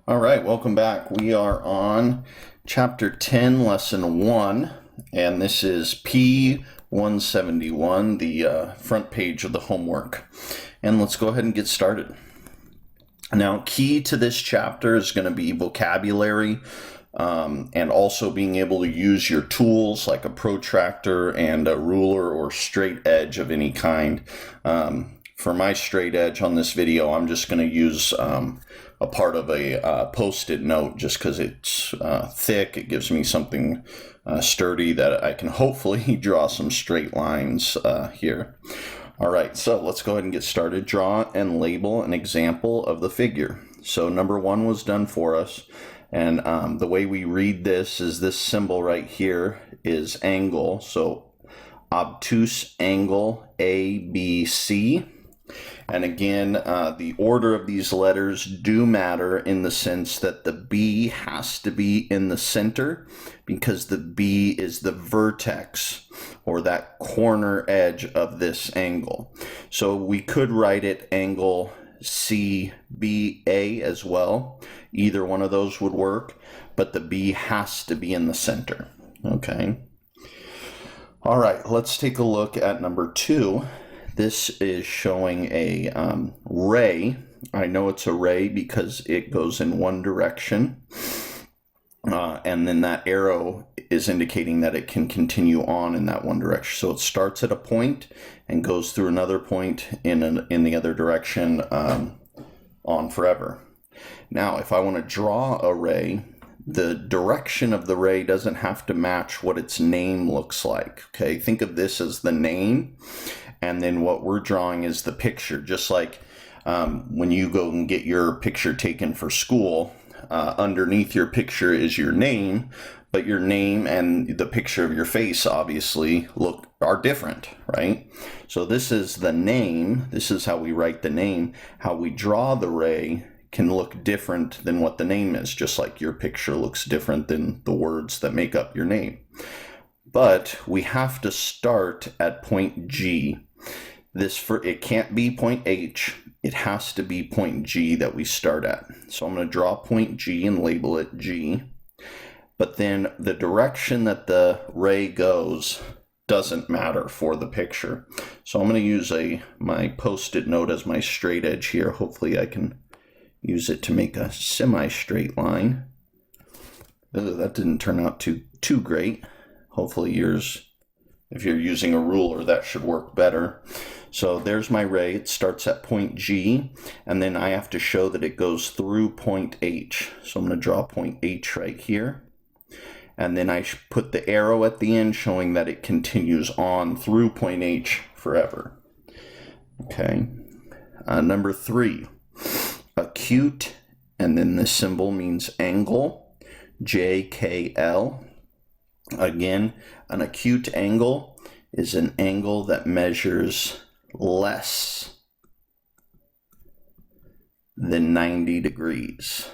All right, welcome back. We are on chapter 10, lesson 1, and this is P171, the front page of the homework. And let's go ahead and get started. Now, key to this chapter is going to be vocabulary and also being able to use your tools like a protractor and a ruler or straight edge of any kind. For my straight edge on this video, I'm just going to use a part of a post-it note just because it's thick. It gives me something sturdy that I can hopefully draw some straight lines here. All right, so let's go ahead and get started. Draw and label an example of the figure. So number 1 was done for us. And the way we read this is this symbol right here is angle. So obtuse angle ABC. And again, the order of these letters do matter in the sense that the B has to be in the center because the B is the vertex or that corner edge of this angle. So we could write it angle CBA as well. Either one of those would work, but the B has to be in the center. Okay. All right, let's take a look at number 2. This is showing a ray. I know it's a ray because it goes in one direction. And then that arrow is indicating that it can continue on in that one direction. So it starts at a point and goes through another point in the other direction on forever. Now, if I want to draw a ray, the direction of the ray doesn't have to match what its name looks like. Okay, think of this as the name, and then what we're drawing is the picture. Just like when you go and get your picture taken for school, underneath your picture is your name, but your name and the picture of your face obviously are different, right? So this is the name. This is how we write the name. How we draw the ray can look different than what the name is, just like your picture looks different than the words that make up your name. But we have to start at point G. It can't be point H. It has to be point G that we start at. So I'm going to draw point G and label it G. But then the direction that the ray goes doesn't matter for the picture. So I'm going to use my post-it note as my straight edge here. Hopefully I can use it to make a semi-straight line. That didn't turn out too great. Hopefully yours, if you're using a ruler, that should work better. So there's my ray. It starts at point G, and then I have to show that it goes through point H. So I'm going to draw point H right here. And then I put the arrow at the end showing that it continues on through point H forever. Okay. Number 3. Acute, and then this symbol means angle, JKL. Again, an acute angle is an angle that measures less than 90 degrees.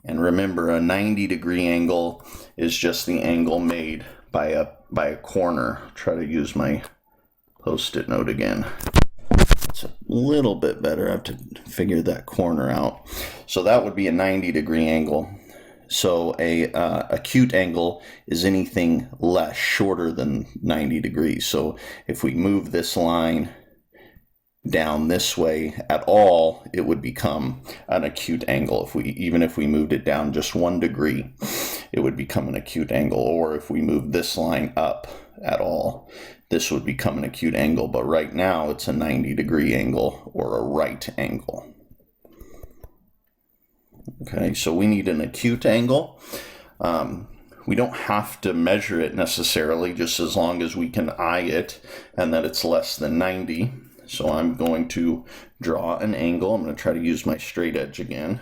And remember, a 90-degree angle is just the angle made by a corner. I'll try to use my post-it note again. It's a little bit better. I have to figure that corner out. So that would be a 90-degree angle. So a acute angle is anything less, shorter than 90 degrees. So if we move this line down this way at all, it would become an acute angle. Even if we moved it down just 1 degree, it would become an acute angle. Or if we move this line up at all, this would become an acute angle. But right now it's a 90-degree angle or a right angle. Okay, so we need an acute angle. We don't have to measure it necessarily, just as long as we can eye it and that it's less than 90. So I'm going to draw an angle. I'm going to try to use my straight edge again.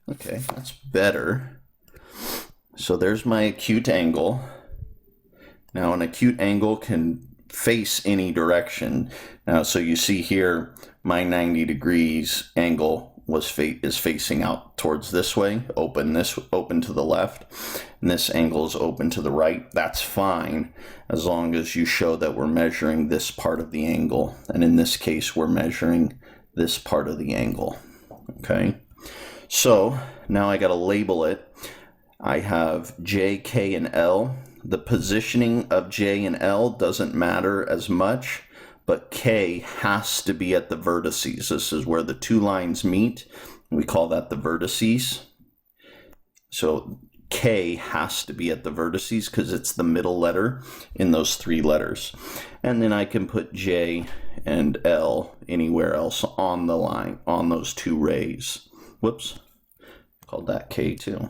Okay, that's better. So there's my acute angle. Now an acute angle can face any direction. Now, so you see here, my 90 degrees angle is facing out towards this way, open to the left, and this angle is open to the right. That's fine as long as you show that we're measuring this part of the angle, and in this case we're measuring this part of the angle. Okay, so now I got to label it. I have J, K, and L. The positioning of J and L doesn't matter as much, but K has to be at the vertices. This is where the two lines meet. We call that the vertices. So K has to be at the vertices because it's the middle letter in those three letters. And then I can put J and L anywhere else on the line, on those two rays. Whoops, called that K too.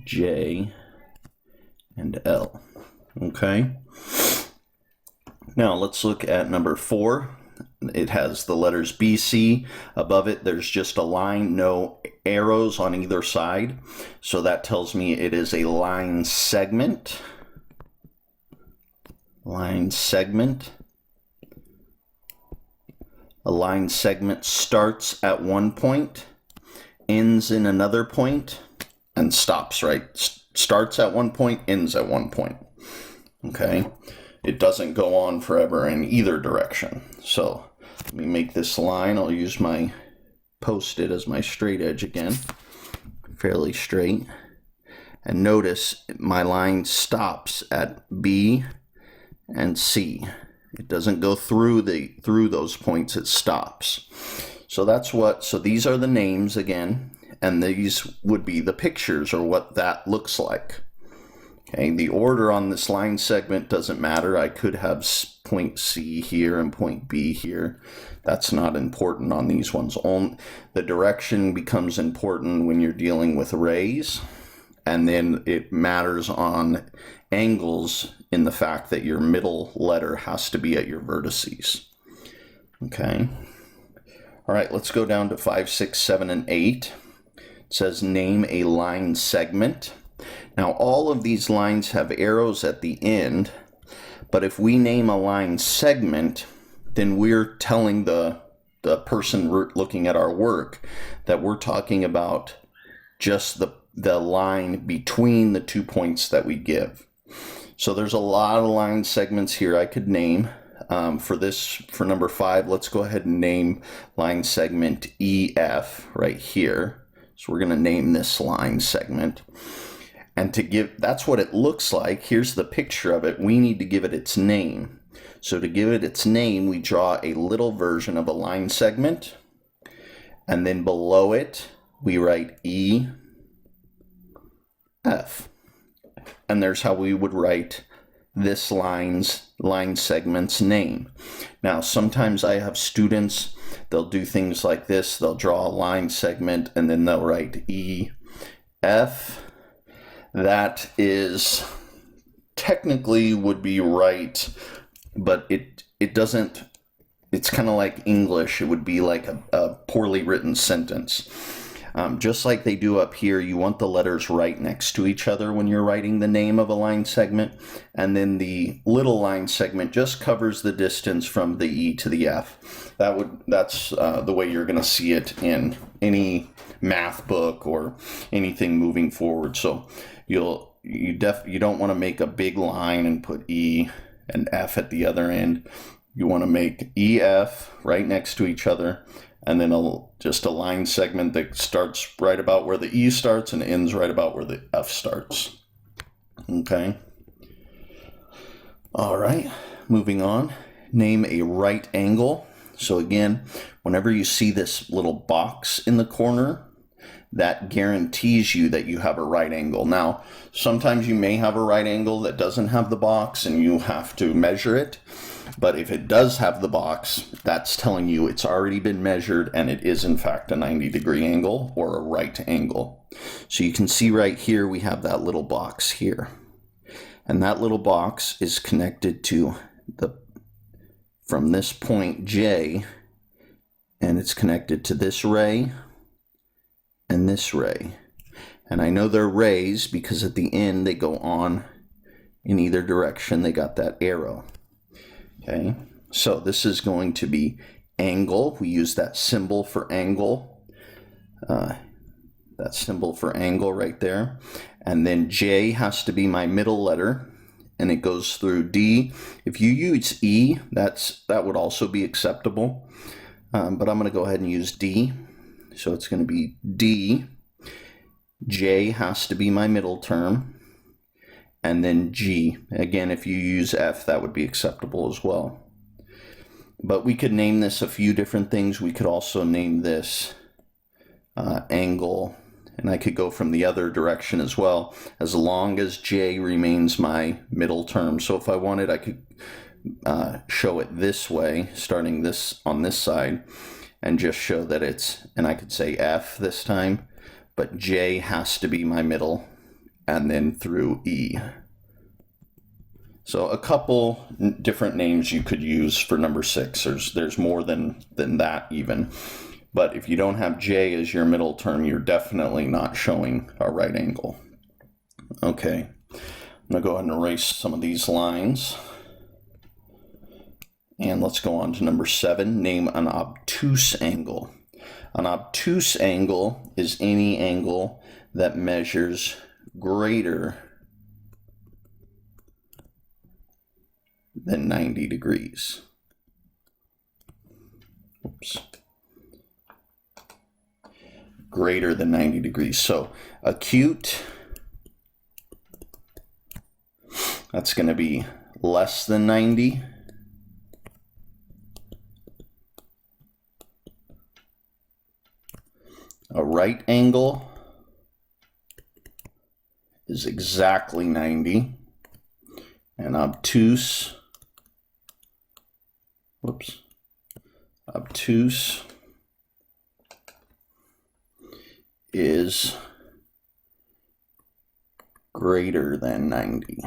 J and L. Okay. Now let's look at number 4. It has the letters B, C. Above it, there's just a line, no arrows on either side. So that tells me it is a line segment. Line segment. A line segment starts at one point, ends in another point, and stops, right? Starts at one point, ends at one point. Okay? It doesn't go on forever in either direction. So let me make this line. I'll use my Post-it as my straight edge again. Fairly straight. And notice my line stops at B and C. It doesn't go through those points, it stops. So these are the names again. And these would be the pictures or what that looks like. Okay, the order on this line segment doesn't matter. I could have point C here and point B here. That's not important on these ones. The direction becomes important when you're dealing with rays. And then it matters on angles in the fact that your middle letter has to be at your vertices. Okay. All right, let's go down to 5, 6, 7, and 8. It says name a line segment. Now all of these lines have arrows at the end, but if we name a line segment, then we're telling the person looking at our work that we're talking about just the line between the 2 points that we give. So there's a lot of line segments here I could name. For number 5, let's go ahead and name line segment EF right here. So we're going to name this line segment. And that's what it looks like. Here's the picture of it. We need to give it its name. So to give it its name, we draw a little version of a line segment. And then below it, we write EF. And there's how we would write this line segment's name. Now, sometimes I have students, they'll do things like this. They'll draw a line segment and then they'll write EF. That is technically would be right, but it doesn't, it's kind of like English. It would be like a poorly written sentence. Just like they do up here, you want the letters right next to each other when you're writing the name of a line segment, and then the little line segment just covers the distance from the E to the F. That's the way you're going to see it in any math book or anything moving forward. So you don't want to make a big line and put E and F at the other end. You want to make EF right next to each other, and then just a line segment that starts right about where the E starts and ends right about where the F starts. Okay. All right, moving on. Name a right angle. So again, whenever you see this little box in the corner, that guarantees you that you have a right angle. Now, sometimes you may have a right angle that doesn't have the box and you have to measure it. But if it does have the box, that's telling you it's already been measured and it is in fact a 90-degree angle or a right angle. So you can see right here we have that little box here. And that little box is connected to from this point J, and it's connected to this ray and this ray. And I know they're rays because at the end they go on in either direction. They got that arrow. Okay, so this is going to be angle. We use that symbol for angle. That symbol for angle right there. And then J has to be my middle letter. and it goes through D. If you use E, that would also be acceptable, but I'm going to go ahead and use D. So it's going to be D. J has to be my middle term, and then G. Again, if you use F, that would be acceptable as well. But we could name this a few different things. We could also name this angle, and I could go from the other direction as well, as long as J remains my middle term. So if I wanted, I could show it this way, starting this on this side, and just show that it's, and I could say F this time, but J has to be my middle, and then through E. So a couple different names you could use for number 6. There's more than that even. But if you don't have J as your middle term, you're definitely not showing a right angle. Okay, I'm going to go ahead and erase some of these lines. And let's go on to number 7, name an obtuse angle. An obtuse angle is any angle that measures greater than 90 degrees. Oops. Greater than 90 degrees. So acute, that's going to be less than 90. A right angle is exactly 90. And obtuse, obtuse is greater than 90.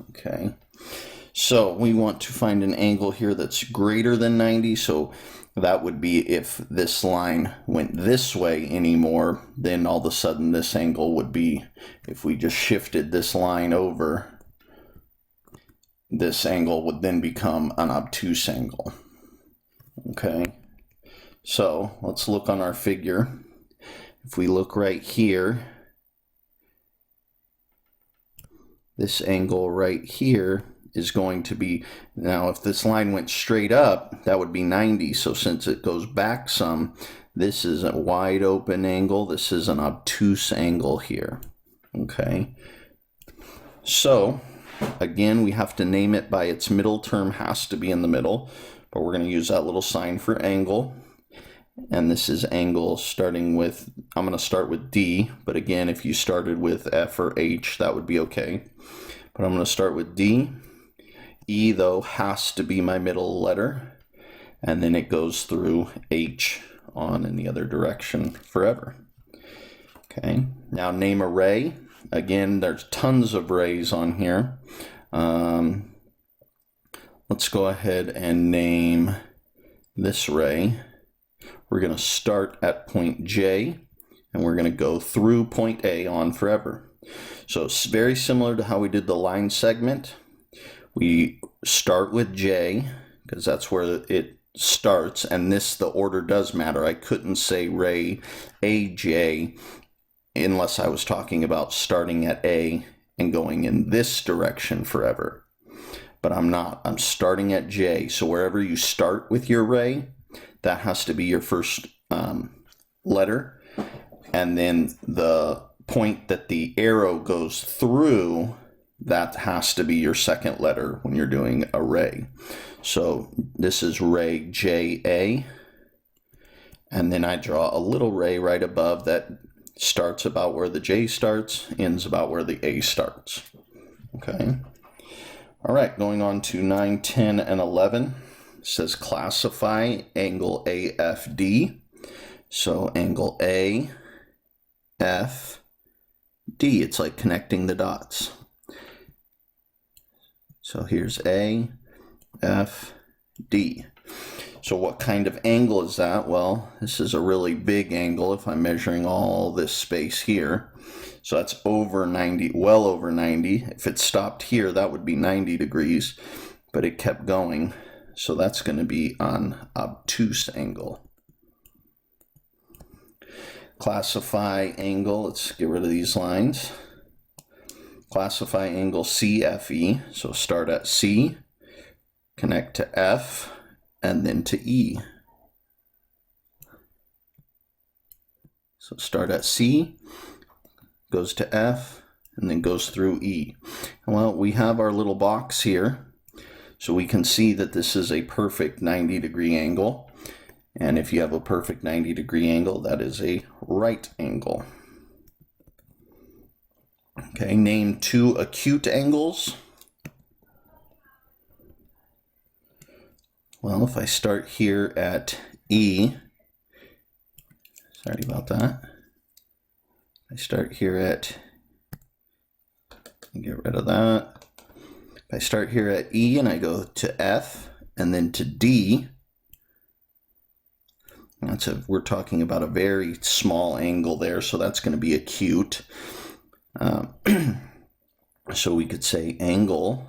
Okay, so we want to find an angle here that's greater than 90. So that would be if this line went this way anymore, then all of a sudden this angle would be, if we just shifted this line over, this angle would then become an obtuse angle. Okay, so let's look on our figure. If we look right here, this angle right here is going to be, now if this line went straight up, that would be 90. So since it goes back some, this is a wide open angle. This is an obtuse angle here. Okay, so again, we have to name it by its middle term, has to be in the middle, but we're going to use that little sign for angle. And this is angle starting with, I'm going to start with D, but again, if you started with F or H, that would be okay. But I'm going to start with D. E, though, has to be my middle letter, and then it goes through H on in the other direction forever. Okay, now name a ray. Again, there's tons of rays on here. Let's go ahead and name this ray. We're going to start at point J, and we're going to go through point A on forever. So it's very similar to how we did the line segment. We start with J, because that's where it starts, and the order does matter. I couldn't say ray AJ unless I was talking about starting at A and going in this direction forever. But I'm not. I'm starting at J. So wherever you start with your ray, that has to be your first letter. And then the point that the arrow goes through, that has to be your second letter when you're doing a ray. So this is ray JA. And then I draw a little ray right above that starts about where the J starts, ends about where the A starts. Okay. All right, going on to 9, 10, and 11. It says classify angle AFD. So angle AFD, it's like connecting the dots. So here's AFD. So what kind of angle is that? Well, this is a really big angle if I'm measuring all this space here. So that's over 90, well over 90. If it stopped here, that would be 90 degrees, but it kept going. So that's going to be an obtuse angle. Classify angle, let's get rid of these lines. Classify angle CFE, so start at C, connect to F, and then to E. So start at C, goes to F, and then goes through E. Well, we have our little box here, so we can see that this is a perfect 90-degree angle. And if you have a perfect 90-degree angle, that is a right angle. Okay, name two acute angles. Well, if I start here at E, sorry about that. I start here at, get rid of that. If I start here at E and I go to F and then to D, we're talking about a very small angle there, so that's going to be acute. So we could say angle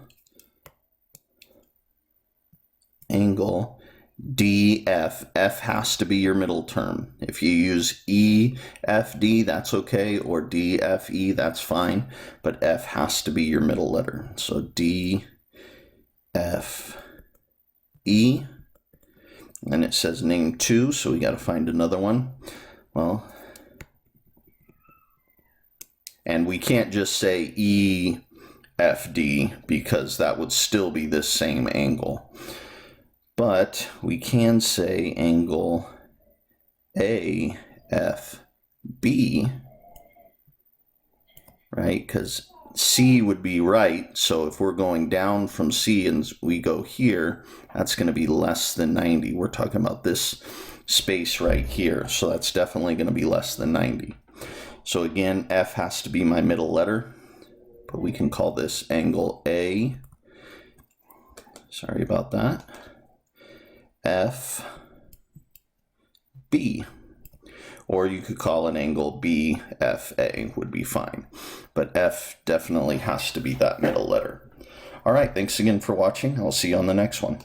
DF. F has to be your middle term. If you use EFD, that's okay, or DFE, that's fine, but F has to be your middle letter. So DFE. And it says name two, so we got to find another one. Well, and we can't just say EFD because that would still be this same angle. But we can say angle AFB, right? Because C would be right, so if we're going down from C and we go here, that's going to be less than 90. We're talking about this space right here, so that's definitely going to be less than 90. So again, F has to be my middle letter, but we can call this angle A. Sorry about that. FB. Or you could call an angle BFA, would be fine. But F definitely has to be that middle letter. All right, thanks again for watching. I'll see you on the next one.